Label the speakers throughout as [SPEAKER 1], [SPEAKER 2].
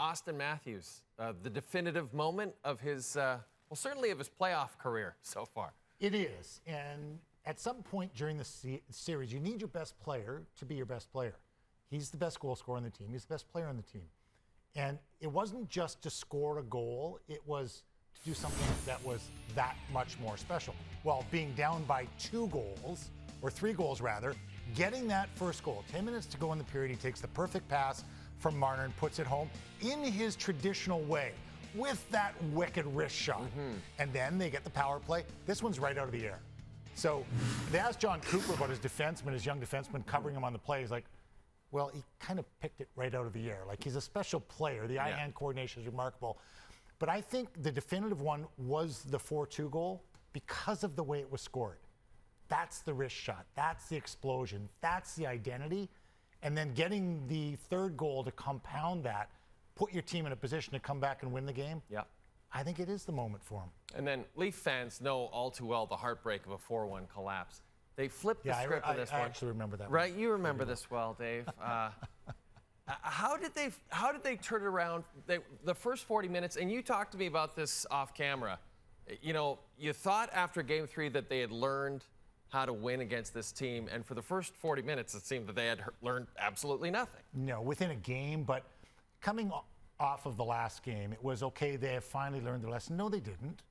[SPEAKER 1] Auston Matthews, the definitive moment of his, well, certainly of his playoff career so far.
[SPEAKER 2] It is. And at some point during the series, you need your best player to be your best player. He's the best goal scorer on the team. He's the best player on the team. And it wasn't just to score a goal. It was to do something that was that much more special. Well, being down by 2 goals, or 3 goals rather, getting that first goal, 10 minutes to go in the period, he takes the perfect pass from Marner and puts it home in his traditional way with that wicked wrist shot. And then they get the power play. This one's right out of the air. So they asked John Cooper about his defenseman, his young defenseman covering him on the play. He's like, well, he kind of picked it right out of the air. Like, he's a special player. The eye-hand coordination is remarkable. But I think the definitive one was the 4-2 goal because of the way it was scored. That's the wrist shot. That's the explosion. That's the identity. And then getting the third goal to compound that, put your team in a position to come back and win the game.
[SPEAKER 1] Yeah.
[SPEAKER 2] I think it is the moment for him.
[SPEAKER 1] And then Leaf fans know all too well the heartbreak of a 4-1 collapse. They flipped the script of this one.
[SPEAKER 2] I actually remember that.
[SPEAKER 1] Right, you remember this well, Dave. How did they turn it around? The first 40 minutes, and you talked to me about this off camera. You know, you thought after Game 3 that they had learned how to win against this team, and for the first 40 minutes, it seemed that they had learned absolutely nothing.
[SPEAKER 2] No, within a game, but coming off of the last game, it was okay, they have finally learned their lesson. No, they didn't.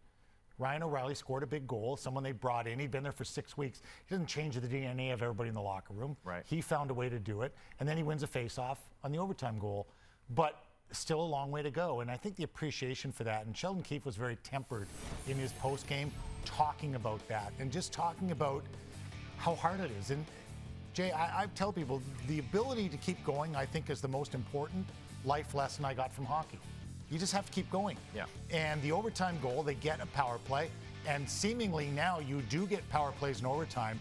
[SPEAKER 2] Ryan O'Reilly scored a big goal, someone they brought in. He'd been there for 6 weeks. He doesn't change the DNA of everybody in the locker room.
[SPEAKER 1] Right.
[SPEAKER 2] He found a way to do it, and then he wins a faceoff on the overtime goal. But still a long way to go, and I think the appreciation for that, and Sheldon Keefe was very tempered in his post-game talking about that, and just talking about how hard it is. And Jay, I tell people, the ability to keep going, I think, is the most important life lesson I got from hockey. You just have to keep going.
[SPEAKER 1] Yeah.
[SPEAKER 2] And the overtime goal, they get a power play. And seemingly now you do get power plays in overtime.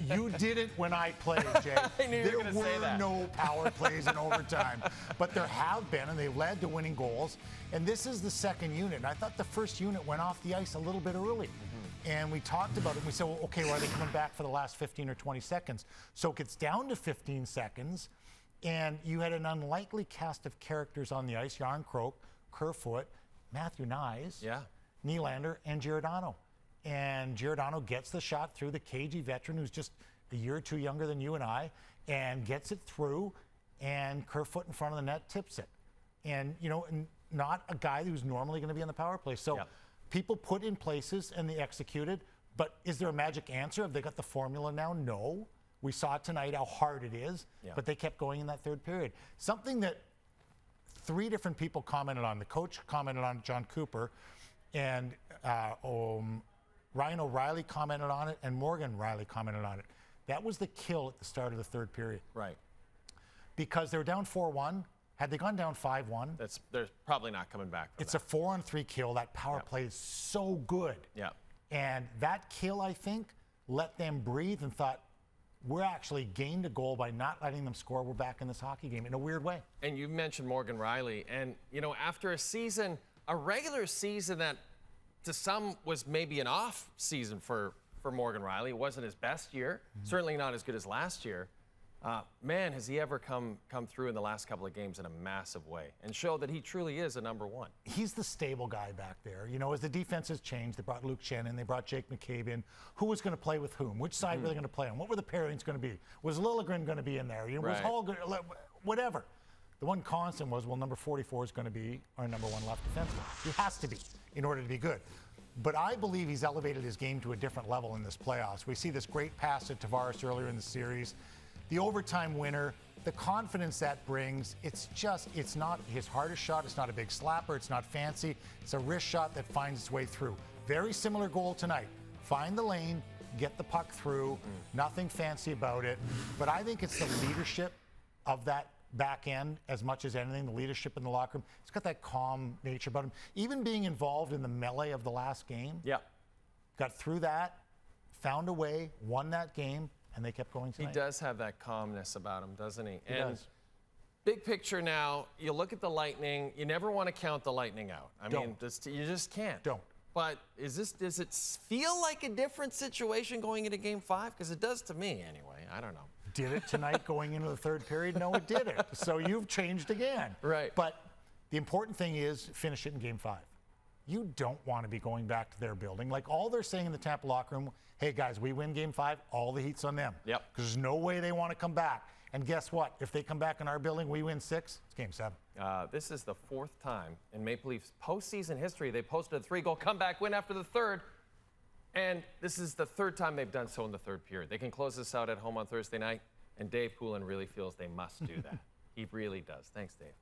[SPEAKER 2] You didn't when I played, Jay.
[SPEAKER 1] I knew you were going to say that.
[SPEAKER 2] There were no power plays in overtime. But there have been, and they led to winning goals. And this is the second unit. And I thought the first unit went off the ice a little bit early. And we talked about it, and we said, well, okay, well, are they coming back for the last 15 or 20 seconds? So it gets down to 15 seconds, and you had an unlikely cast of characters on the ice. Jarn Krook, Kerfoot, Matthew Nyes, Nylander, and Giordano. And Giordano gets the shot through the cagey veteran who's just a year or two younger than you and I, and gets it through, and Kerfoot in front of the net tips it. And, you know, not a guy who's normally going to be on the power play. So people put in places and they executed, but is there a magic answer? Have they got the formula now? No. We saw tonight how hard it is, but they kept going in that third period. Something that 3 different people commented on. The coach commented on John Cooper, and Ryan O'Reilly commented on it, and Morgan Riley commented on it. That was the kill at the start of the third period.
[SPEAKER 1] Right.
[SPEAKER 2] Because they were down 4-1. Had they gone down 5-1,
[SPEAKER 1] they're probably not coming back from
[SPEAKER 2] it's a 4-on-3 kill. That power play is so good.
[SPEAKER 1] Yeah.
[SPEAKER 2] And that kill, I think, let them breathe and thought, we're actually gained a goal by not letting them score. We're back in this hockey game in a weird way.
[SPEAKER 1] And you mentioned Morgan Riley. And, you know, after a season, a regular season that to some was maybe an off season for Morgan Riley. It wasn't his best year, certainly not as good as last year. Man, has he ever come through in the last couple of games in a massive way and show that he truly is a number one.
[SPEAKER 2] He's the stable guy back there. You know, as the defense has changed, they brought Luke Shannon, they brought Jake McCabe in. Who was going to play with whom? Which side were they going to play on? What were the pairings going to be? Was Liljegren going to be in there? You know, was Hall going to, whatever. The one constant was, well, number 44 is going to be our number 1 left defenseman. He has to be in order to be good. But I believe he's elevated his game to a different level in this playoffs. We see this great pass to Tavares earlier in the series. The overtime winner, the confidence that brings, it's not his hardest shot. It's not a big slapper. It's not fancy. It's a wrist shot that finds its way through. Very similar goal tonight. Find the lane, get the puck through. Nothing fancy about it. But I think it's the leadership of that back end as much as anything, the leadership in the locker room. He's got that calm nature about him. Even being involved in the melee of the last game.
[SPEAKER 1] Yeah.
[SPEAKER 2] Got through that, found a way, won that game. And they kept going tonight.
[SPEAKER 1] He does have that calmness about him, doesn't he?
[SPEAKER 2] He does.
[SPEAKER 1] Big picture now, you look at the Lightning, you never want to count the Lightning out. I mean, you just can't.
[SPEAKER 2] Don't.
[SPEAKER 1] But does it feel like a different situation going into Game 5? Because it does to me anyway. I don't know.
[SPEAKER 2] Did it tonight going into the third period? No, it didn't. So you've changed again.
[SPEAKER 1] Right.
[SPEAKER 2] But The important thing is finish it in Game 5. You don't want to be going back to their building. Like all they're saying in the Tampa locker room, hey guys, we win Game 5, all the heat's on them.
[SPEAKER 1] Yep.
[SPEAKER 2] Because there's no way they want to come back. And guess what? If they come back in our building, we win 6, it's Game 7.
[SPEAKER 1] This is the 4th time in Maple Leafs postseason history they posted a 3-goal comeback win after the 3rd. And this is the 3rd time they've done so in the 3rd period. They can close this out at home on Thursday night, and Dave Poulin really feels they must do that. He really does. Thanks, Dave.